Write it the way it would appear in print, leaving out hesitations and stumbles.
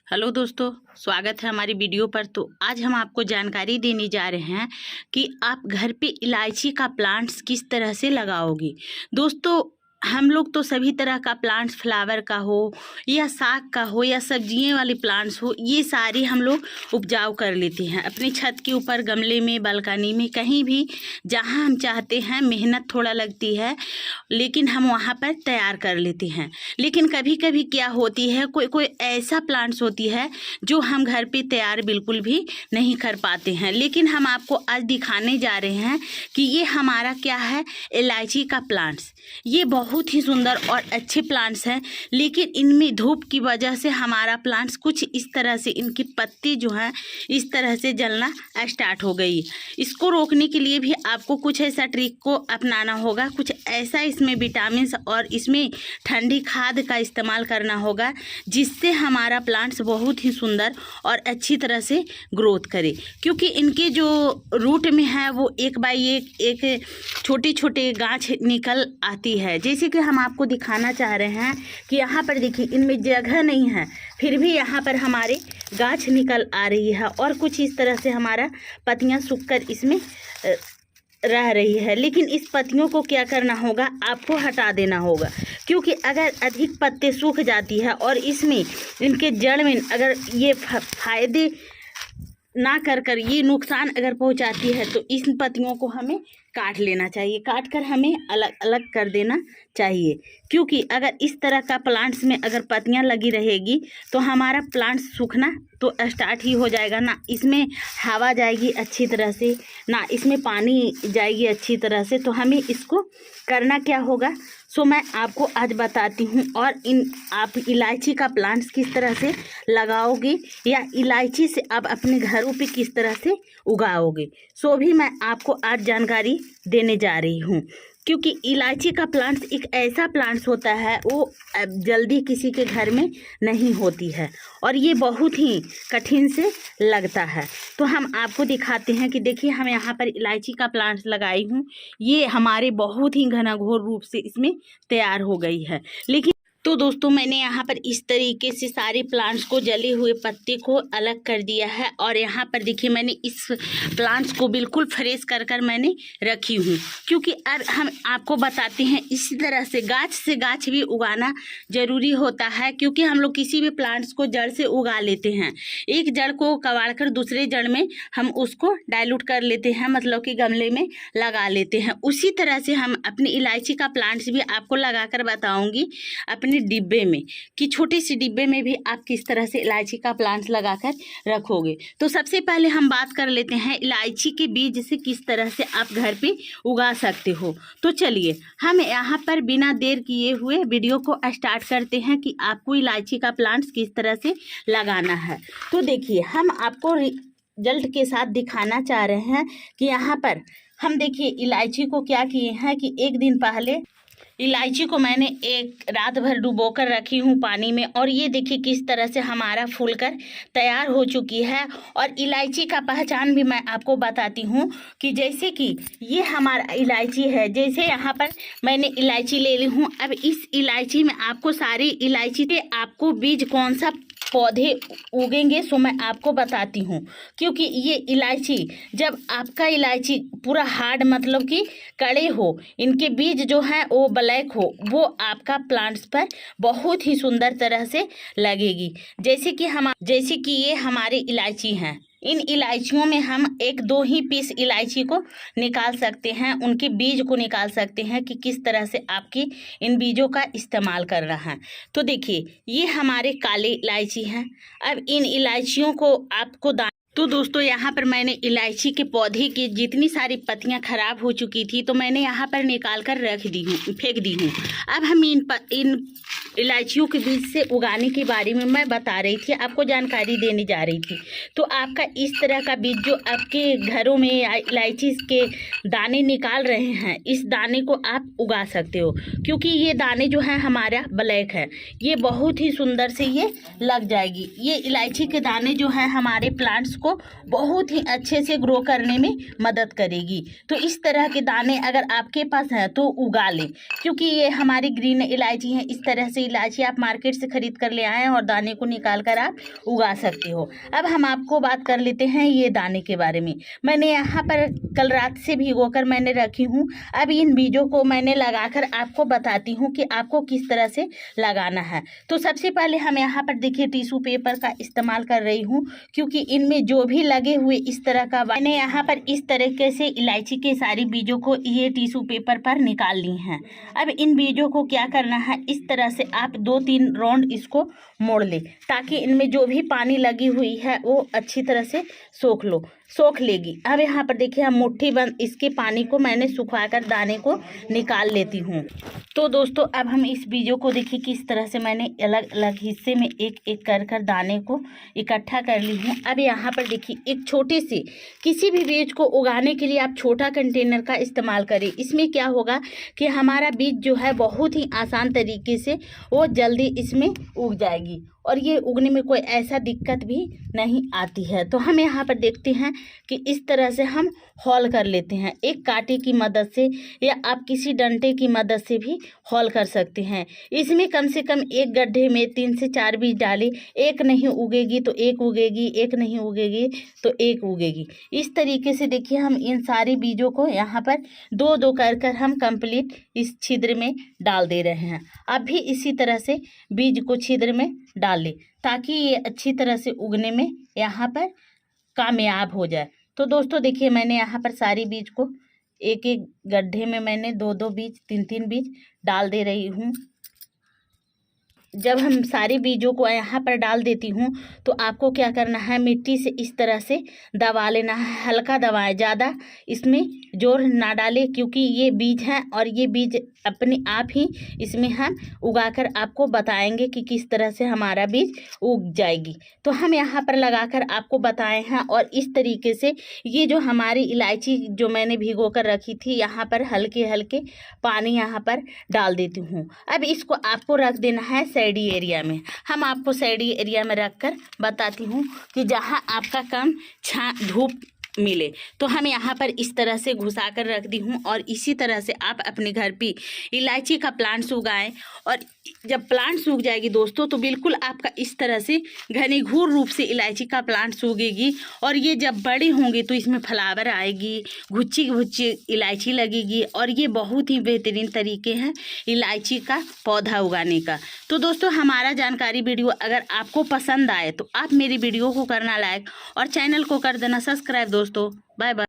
Hello दोस्तों, स्वागत है हमारी वीडियो पर। तो आज हम आपको जानकारी देने जा रहे हैं कि आप घर पे इलायची का प्लांट्स किस तरह से लगाओगे। दोस्तों, हम लोग तो सभी तरह का प्लांट्स, फ्लावर का हो या साग का हो या सब्जियों वाले प्लांट्स हो, ये सारे हम लोग उपजाऊ कर लेते हैं अपनी छत के ऊपर, गमले में, बालकनी में, कहीं भी जहां हम चाहते हैं। मेहनत थोड़ा लगती है लेकिन हम वहां पर तैयार कर लेते हैं। लेकिन कभी कभी क्या होती है, कोई कोई ऐसा प्लांट्स होती है जो हम घर पे तैयार बिल्कुल भी नहीं कर पाते हैं। लेकिन हम आपको आज दिखाने जा रहे हैं कि ये हमारा क्या है, इलायची का प्लांट्स। ये बहुत ही सुंदर और अच्छे प्लांट्स हैं, लेकिन इनमें धूप की वजह से हमारा प्लांट्स कुछ इस तरह से, इनकी पत्ती जो है इस तरह से जलना स्टार्ट हो गई। इसको रोकने के लिए भी आपको कुछ ऐसा ट्रिक को अपनाना होगा, कुछ ऐसा इसमें विटामिन और इसमें ठंडी खाद का इस्तेमाल करना होगा, जिससे हमारा प्लांट्स बहुत ही सुंदर और अच्छी तरह से ग्रोथ करे। क्योंकि इनके जो रूट में है वो एक बाई एक छोटे छोटे गांठ निकल आती है। जैसे कि हम आपको दिखाना चाह रहे हैं कि यहाँ पर देखिए, इनमें जगह नहीं है, फिर भी यहाँ पर हमारे गांठ निकल आ रही है और कुछ इस तरह से हमारा पत्तियाँ सूखकर इसमें रह रही है। लेकिन इस पत्तियों को क्या करना होगा, आपको हटा देना होगा। क्योंकि अगर अधिक पत्ते सूख जाती है और इसमें इनके जड़ में अगर ये फायदे ना कर ये नुकसान अगर पहुंचाती है, तो इन पत्तियों को हमें काट लेना चाहिए, काट कर हमें अलग अलग कर देना चाहिए। क्योंकि अगर इस तरह का प्लांट्स में अगर पत्तियां लगी रहेगी तो हमारा प्लांट्स सूखना तो स्टार्ट ही हो जाएगा। ना इसमें हवा जाएगी अच्छी तरह से, ना इसमें पानी जाएगी अच्छी तरह से। तो हमें इसको करना क्या होगा, सो मैं आपको आज बताती हूँ। और आप इलायची का प्लांट्स किस तरह से लगाओगे या इलायची से आप अपने घरों पे किस तरह से उगाओगे, सो भी मैं आपको आज जानकारी देने जा रही हूँ। क्योंकि इलायची का प्लांट्स एक ऐसा प्लांट्स होता है, वो जल्दी किसी के घर में नहीं होती है और ये बहुत ही कठिन से लगता है। तो हम आपको दिखाते हैं कि देखिए, हम यहाँ पर इलायची का प्लांट्स लगाई हूँ। ये हमारे बहुत ही घनघोर रूप से इसमें तैयार हो गई है। लेकिन तो दोस्तों, मैंने यहाँ पर इस तरीके से सारे प्लांट्स को, जले हुए पत्ते को अलग कर दिया है। और यहाँ पर देखिए, मैंने इस प्लांट्स को बिल्कुल फ्रेश कर मैंने रखी हूँ। क्योंकि अब हम आपको बताते हैं, इसी तरह से गाछ भी उगाना ज़रूरी होता है। क्योंकि हम लोग किसी भी प्लांट्स को जड़ से उगा लेते हैं, एक जड़ को कबाड़ कर दूसरे जड़ में हम उसको डाइल्यूट कर लेते हैं, मतलब कि गमले में लगा लेते हैं। उसी तरह से हम अपनी इलायची का प्लांट्स भी आपको लगा कर बताऊँगी अपने डिब्बे में, कि छोटे से डिब्बे में भी आप किस तरह से इलायची का प्लांट्स लगाकर रखोगे। तो सबसे पहले हम बात कर लेते हैं इलायची के बीज से किस तरह से आप घर पे उगा सकते हो। तो चलिए, हम यहाँ पर बिना देर किए हुए वीडियो को स्टार्ट करते हैं कि आपको इलायची का प्लांट्स किस तरह से लगाना है। तो देखिए, हम आपको रिजल्ट के साथ दिखाना चाह रहे हैं कि यहाँ पर हम देखिए इलायची को क्या किए हैं कि एक दिन पहले इलायची को मैंने एक रात भर डुबो कर रखी हूँ पानी में, और ये देखिए किस तरह से हमारा फूल कर तैयार हो चुकी है। और इलायची का पहचान भी मैं आपको बताती हूँ कि जैसे कि ये हमारा इलायची है, जैसे यहाँ पर मैंने इलायची ले ली हूँ। अब इस इलायची में आपको सारी इलायची से आपको बीज कौन सा पौधे उगेंगे, सो मैं आपको बताती हूँ। क्योंकि ये इलायची, जब आपका इलायची पूरा हार्ड, मतलब कि कड़े हो, इनके बीज जो है वो ब्लैक हो, वो आपका प्लांट्स पर बहुत ही सुंदर तरह से लगेगी। जैसे कि ये हमारी इलायची हैं। इन इलायचियों में हम एक दो ही पीस इलायची को निकाल सकते हैं, उनके बीज को निकाल सकते हैं कि किस तरह से आपकी इन बीजों का इस्तेमाल करना है। तो देखिए, ये हमारे काले इलायची हैं। अब इन इलायचियों को आपको तो दोस्तों, यहाँ पर मैंने इलायची के पौधे की जितनी सारी पत्तियाँ खराब हो चुकी थी, तो मैंने यहाँ पर निकाल कर रख दी हूँ, फेंक दी हूँ। अब हम इन इलायचियों के बीज से उगाने के बारे में मैं बता रही थी, आपको जानकारी देने जा रही थी। तो आपका इस तरह का बीज जो आपके घरों में इलायची के दाने निकाल रहे हैं, इस दाने को आप उगा सकते हो। क्योंकि ये दाने जो है हमारा ब्लैक है, ये बहुत ही सुंदर से ये लग जाएगी। ये इलायची के दाने जो है हमारे प्लांट्स को बहुत ही अच्छे से ग्रो करने में मदद करेगी। तो इस तरह के दाने अगर आपके पास हैं तो उगा लें, क्योंकि ये हमारी ग्रीन इलायची है। इस तरह से इलायची आप मार्केट से खरीद कर ले आएँ और दाने को निकाल कर आप उगा सकते हो। अब हम आपको बात कर लेते हैं ये दाने के बारे में। मैंने यहाँ पर कल रात से भिगोकर मैंने रखी हूँ। अब इन बीजों को मैंने लगाकर आपको बताती हूँ कि आपको किस तरह से लगाना है। तो सबसे पहले हम यहाँ पर देखिए टिश्यू पेपर का इस्तेमाल कर रही हूँ, क्योंकि इनमें जो भी लगे हुए इस तरह का, मैंने यहाँ पर इस तरीके से इलायची के सारी बीजों को ये टिश्यू पेपर पर निकाल ली हैं। अब इन बीजों को क्या करना है, इस तरह से आप 2-3 राउंड इसको मोड़ ले, ताकि इनमें जो भी पानी लगी हुई है वो अच्छी तरह से सोख लेगी। अब यहाँ पर देखिए हम मुट्ठी बंद इसके पानी को मैंने सुखाकर दाने को निकाल लेती हूँ। तो दोस्तों अब हम इस बीजों को देखिए किस तरह से मैंने अलग अलग हिस्से में एक एक कर दाने को इकट्ठा कर ली हूँ। अब यहाँ पर देखिए एक छोटे से किसी भी बीज को उगाने के लिए आप छोटा कंटेनर का इस्तेमाल करें। इसमें क्या होगा कि हमारा बीज जो है बहुत ही आसान तरीके से वो जल्दी इसमें उग जाएगी और ये उगने में कोई ऐसा दिक्कत भी नहीं आती है। तो हम यहाँ पर देखते हैं कि इस तरह से हम हॉल कर लेते हैं, एक कांटे की मदद से या आप किसी डंडे की मदद से भी हॉल कर सकते हैं। इसमें कम से कम एक गड्ढे में 3 से 4 बीज डालें। एक नहीं उगेगी तो एक उगेगी, एक नहीं उगेगी तो एक उगेगी। इस तरीके से देखिए हम इन सारे बीजों को यहाँ पर 2-2 कर हम कंप्लीट इस छिद्र में डाल दे रहे हैं। अब भी इसी तरह से बीज को छिद्र में डाल लें, ताकि ये अच्छी तरह से उगने में यहाँ पर कामयाब हो जाए। तो दोस्तों देखिए मैंने यहाँ पर सारी बीज को एक एक गड्ढे में मैंने 2-2 बीज 3-3 बीज डाल दे रही हूँ। जब हम सारे बीजों को यहाँ पर डाल देती हूँ तो आपको क्या करना है, मिट्टी से इस तरह से दबा लेना है, हल्का दबाएं, ज़्यादा इसमें जोर ना डालें, क्योंकि ये बीज हैं और ये बीज अपने आप ही इसमें हम उगाकर आपको बताएंगे कि किस तरह से हमारा बीज उग जाएगी। तो हम यहाँ पर लगाकर आपको बताए हैं और इस तरीके से ये जो हमारी इलायची जो मैंने भिगो कर रखी थी यहाँ पर हल्के हल्के पानी यहाँ पर डाल देती हूँ। अब इसको आपको रख देना है सैडी एरिया में। हम आपको सैडी एरिया में रख कर बताती हूँ कि जहाँ आपका कम धूप मिले। तो हम यहाँ पर इस तरह से घुसा कर रख दी हूँ और इसी तरह से आप अपने घर पे इलायची का प्लांट उगाएं। और जब प्लांट सूख जाएगी दोस्तों तो बिल्कुल आपका इस तरह से घनीघूर रूप से इलायची का प्लांट सूखेगी और ये जब बड़ी होंगी तो इसमें फ्लावर आएगी, गुच्छी गुच्छी इलायची लगेगी और ये बहुत ही बेहतरीन तरीके हैं इलायची का पौधा उगाने का। तो दोस्तों हमारा जानकारी वीडियो अगर आपको पसंद आए तो आप मेरी वीडियो को करना लाइक और चैनल को कर देना सब्सक्राइब। दोस्तों बाय बाय।